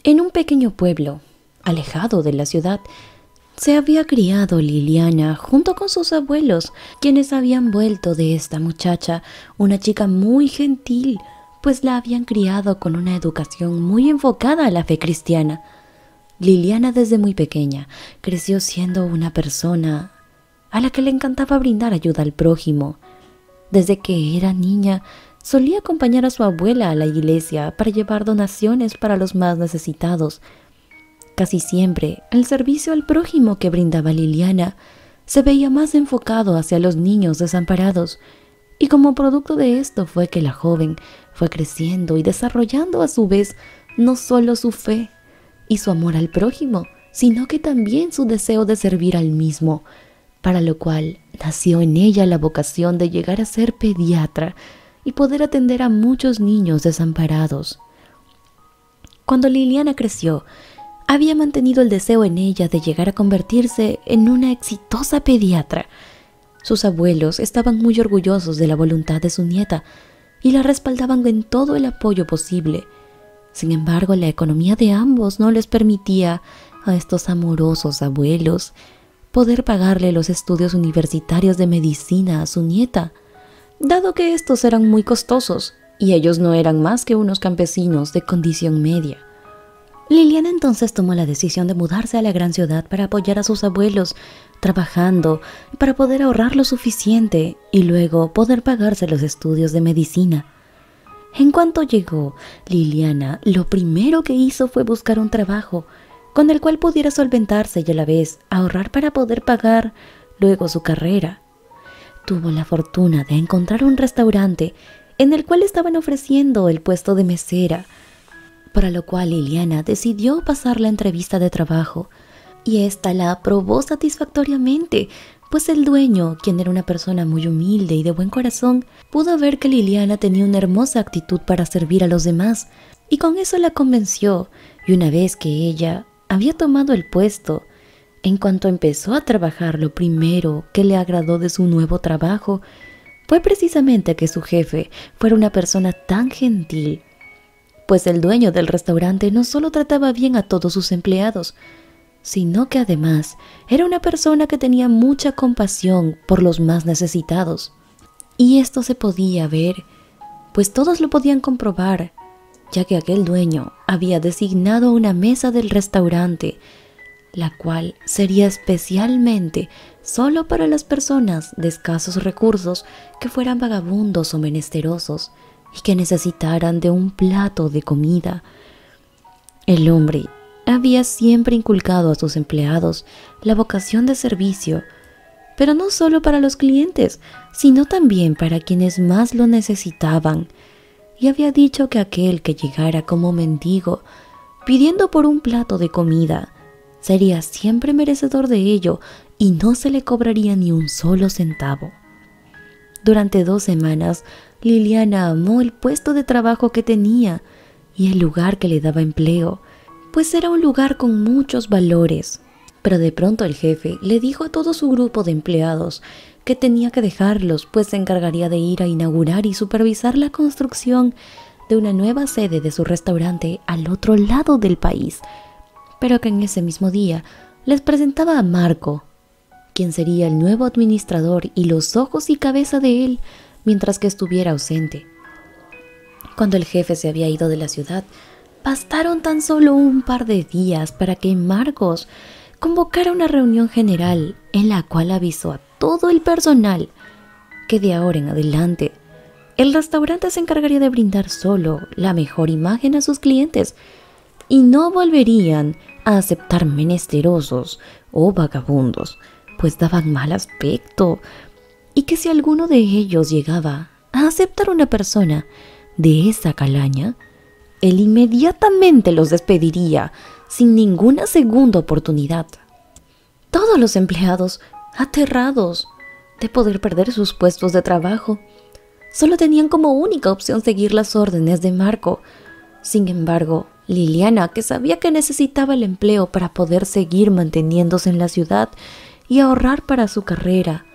En un pequeño pueblo, alejado de la ciudad, se había criado Liliana junto con sus abuelos, quienes habían vuelto de esta muchacha una chica muy gentil, pues la habían criado con una educación muy enfocada a la fe cristiana. Liliana desde muy pequeña creció siendo una persona a la que le encantaba brindar ayuda al prójimo. Desde que era niña, solía acompañar a su abuela a la iglesia para llevar donaciones para los más necesitados. Casi siempre, el servicio al prójimo que brindaba Liliana se veía más enfocado hacia los niños desamparados, y como producto de esto fue que la joven fue creciendo y desarrollando a su vez no solo su fe y su amor al prójimo, sino que también su deseo de servir al mismo, para lo cual nació en ella la vocación de llegar a ser pediatra y poder atender a muchos niños desamparados. Cuando Liliana creció, había mantenido el deseo en ella de llegar a convertirse en una exitosa pediatra. Sus abuelos estaban muy orgullosos de la voluntad de su nieta y la respaldaban en todo el apoyo posible. Sin embargo, la economía de ambos no les permitía a estos amorosos abuelos poder pagarle los estudios universitarios de medicina a su nieta, dado que estos eran muy costosos y ellos no eran más que unos campesinos de condición media. Liliana entonces tomó la decisión de mudarse a la gran ciudad para apoyar a sus abuelos, trabajando para poder ahorrar lo suficiente y luego poder pagarse los estudios de medicina. En cuanto llegó, Liliana lo primero que hizo fue buscar un trabajo con el cual pudiera solventarse y a la vez ahorrar para poder pagar luego su carrera. Tuvo la fortuna de encontrar un restaurante en el cual estaban ofreciendo el puesto de mesera, para lo cual Liliana decidió pasar la entrevista de trabajo, y ésta la aprobó satisfactoriamente, pues el dueño, quien era una persona muy humilde y de buen corazón, pudo ver que Liliana tenía una hermosa actitud para servir a los demás, y con eso la convenció, y una vez que ella había tomado el puesto, en cuanto empezó a trabajar, lo primero que le agradó de su nuevo trabajo fue precisamente que su jefe fuera una persona tan gentil, pues el dueño del restaurante no solo trataba bien a todos sus empleados, sino que además era una persona que tenía mucha compasión por los más necesitados. Y esto se podía ver, pues todos lo podían comprobar, ya que aquel dueño había designado una mesa del restaurante, la cual sería especialmente solo para las personas de escasos recursos que fueran vagabundos o menesterosos y que necesitaran de un plato de comida. El hombre había siempre inculcado a sus empleados la vocación de servicio, pero no solo para los clientes, sino también para quienes más lo necesitaban, y había dicho que aquel que llegara como mendigo pidiendo por un plato de comida sería siempre merecedor de ello y no se le cobraría ni un solo centavo. Durante 2 semanas, Liliana amó el puesto de trabajo que tenía y el lugar que le daba empleo, pues era un lugar con muchos valores. Pero de pronto el jefe le dijo a todo su grupo de empleados que tenía que dejarlos, pues se encargaría de ir a inaugurar y supervisar la construcción de una nueva sede de su restaurante al otro lado del país, pero que en ese mismo día les presentaba a Marco, quien sería el nuevo administrador y los ojos y cabeza de él mientras que estuviera ausente. Cuando el jefe se había ido de la ciudad, bastaron tan solo un par de días para que Marcos convocara una reunión general en la cual avisó a todo el personal que de ahora en adelante el restaurante se encargaría de brindar solo la mejor imagen a sus clientes y no volverían a aceptar menesterosos o vagabundos, pues daban mal aspecto, y que si alguno de ellos llegaba a aceptar una persona de esa calaña, él inmediatamente los despediría sin ninguna segunda oportunidad. Todos los empleados, aterrados de poder perder sus puestos de trabajo, solo tenían como única opción seguir las órdenes de Marco. Sin embargo, Liliana, que sabía que necesitaba el empleo para poder seguir manteniéndose en la ciudad y ahorrar para su carrera,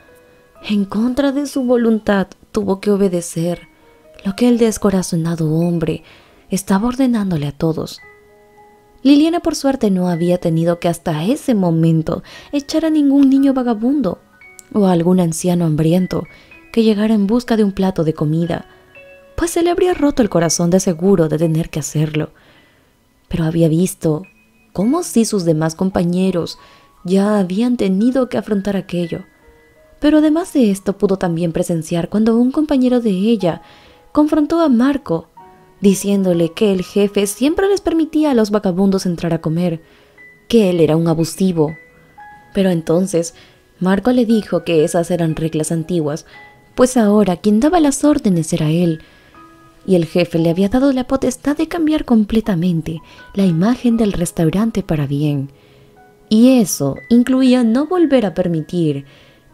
en contra de su voluntad tuvo que obedecer lo que el descorazonado hombre estaba ordenándole a todos. Liliana por suerte no había tenido que hasta ese momento echar a ningún niño vagabundo o a algún anciano hambriento que llegara en busca de un plato de comida, pues se le habría roto el corazón de seguro de tener que hacerlo. Pero había visto cómo sí sus demás compañeros ya habían tenido que afrontar aquello. Pero además de esto pudo también presenciar cuando un compañero de ella confrontó a Marco, diciéndole que el jefe siempre les permitía a los vagabundos entrar a comer, que él era un abusivo. Pero entonces Marco le dijo que esas eran reglas antiguas, pues ahora quien daba las órdenes era él, y el jefe le había dado la potestad de cambiar completamente la imagen del restaurante para bien. Y eso incluía no volver a permitir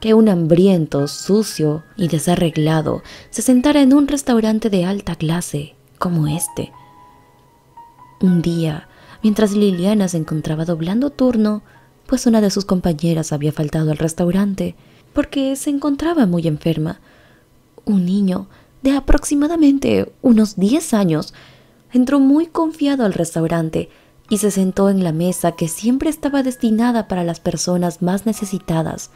que un hambriento, sucio y desarreglado se sentara en un restaurante de alta clase como este. Un día, mientras Liliana se encontraba doblando turno, pues una de sus compañeras había faltado al restaurante porque se encontraba muy enferma, un niño de aproximadamente unos 10 años entró muy confiado al restaurante y se sentó en la mesa que siempre estaba destinada para las personas más necesitadas.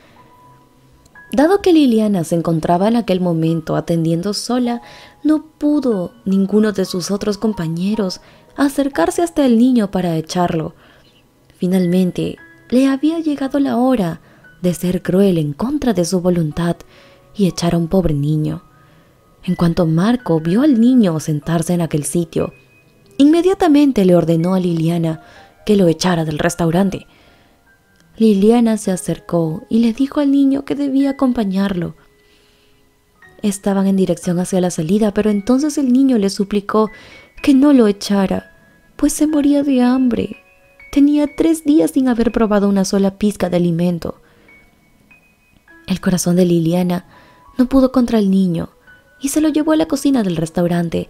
Dado que Liliana se encontraba en aquel momento atendiendo sola, no pudo ninguno de sus otros compañeros acercarse hasta el niño para echarlo. Finalmente, le había llegado la hora de ser cruel en contra de su voluntad y echar a un pobre niño. En cuanto Marco vio al niño sentarse en aquel sitio, inmediatamente le ordenó a Liliana que lo echara del restaurante. Liliana se acercó y le dijo al niño que debía acompañarlo. Estaban en dirección hacia la salida, pero entonces el niño le suplicó que no lo echara, pues se moría de hambre. Tenía 3 días sin haber probado una sola pizca de alimento. El corazón de Liliana no pudo contra el niño y se lo llevó a la cocina del restaurante.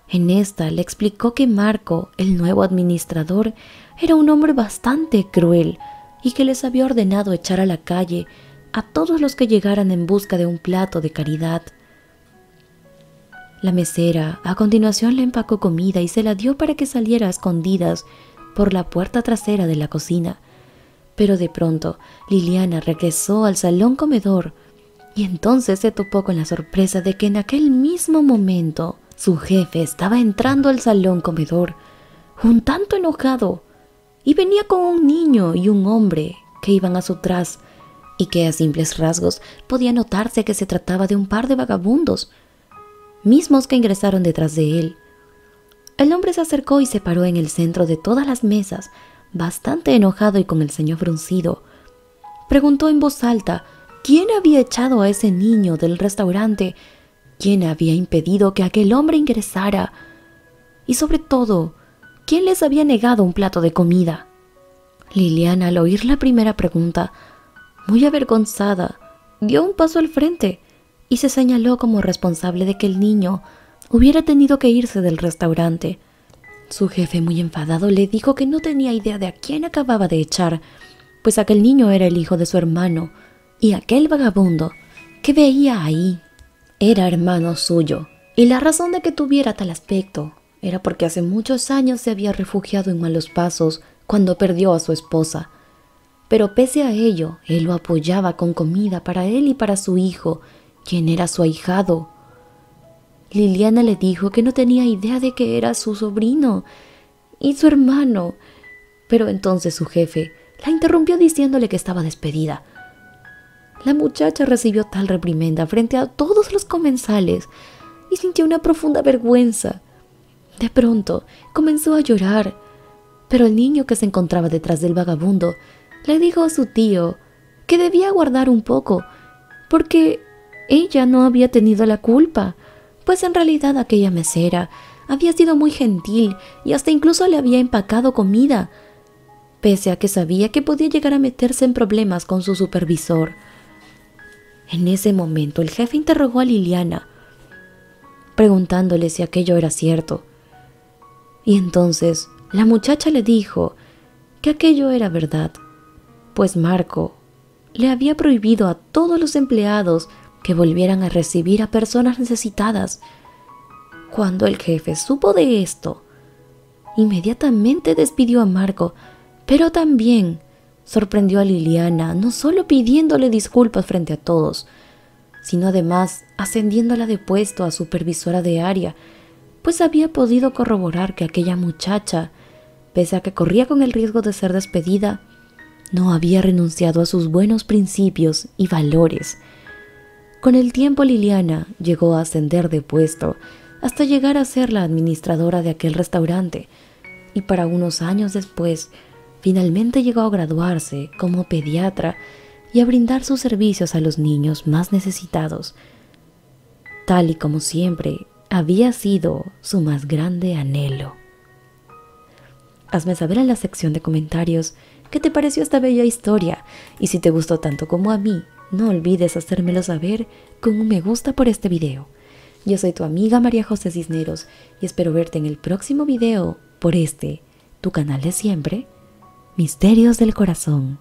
En esta le explicó que Marco, el nuevo administrador, era un hombre bastante cruel y que les había ordenado echar a la calle a todos los que llegaran en busca de un plato de caridad. La mesera a continuación le empacó comida y se la dio para que saliera a escondidas por la puerta trasera de la cocina. Pero de pronto Liliana regresó al salón comedor y entonces se topó con la sorpresa de que en aquel mismo momento su jefe estaba entrando al salón comedor, un tanto enojado, y venía con un niño y un hombre que iban a su tras, y que a simples rasgos podía notarse que se trataba de un par de vagabundos, mismos que ingresaron detrás de él. El hombre se acercó y se paró en el centro de todas las mesas, bastante enojado y con el ceño fruncido. Preguntó en voz alta quién había echado a ese niño del restaurante, quién había impedido que aquel hombre ingresara y, sobre todo, quién les había negado un plato de comida. Liliana, al oír la primera pregunta, muy avergonzada, dio un paso al frente y se señaló como responsable de que el niño hubiera tenido que irse del restaurante. Su jefe, muy enfadado, le dijo que no tenía idea de a quién acababa de echar, pues aquel niño era el hijo de su hermano, y aquel vagabundo que veía ahí era hermano suyo, y la razón de que tuviera tal aspecto era porque hace muchos años se había refugiado en malos pasos cuando perdió a su esposa. Pero pese a ello, él lo apoyaba con comida para él y para su hijo, quien era su ahijado. Liliana le dijo que no tenía idea de que era su sobrino y su hermano, pero entonces su jefe la interrumpió diciéndole que estaba despedida. La muchacha recibió tal reprimenda frente a todos los comensales y sintió una profunda vergüenza. De pronto comenzó a llorar, pero el niño que se encontraba detrás del vagabundo le dijo a su tío que debía guardar un poco, porque ella no había tenido la culpa, pues en realidad aquella mesera había sido muy gentil y hasta incluso le había empacado comida, pese a que sabía que podía llegar a meterse en problemas con su supervisor. En ese momento el jefe interrogó a Liliana, preguntándole si aquello era cierto. Y entonces la muchacha le dijo que aquello era verdad, pues Marco le había prohibido a todos los empleados que volvieran a recibir a personas necesitadas. Cuando el jefe supo de esto, Inmediatamente despidió a Marco, pero también sorprendió a Liliana, no solo pidiéndole disculpas frente a todos, sino además ascendiéndola de puesto a supervisora de área, pues había podido corroborar que aquella muchacha, pese a que corría con el riesgo de ser despedida, no había renunciado a sus buenos principios y valores. Con el tiempo Liliana llegó a ascender de puesto hasta llegar a ser la administradora de aquel restaurante, y para unos años después finalmente llegó a graduarse como pediatra y a brindar sus servicios a los niños más necesitados, tal y como siempre había sido su más grande anhelo. Hazme saber en la sección de comentarios qué te pareció esta bella historia, y si te gustó tanto como a mí, no olvides hacérmelo saber con un me gusta por este video. Yo soy tu amiga María José Cisneros y espero verte en el próximo video por tu canal de siempre, Misterios del Corazón.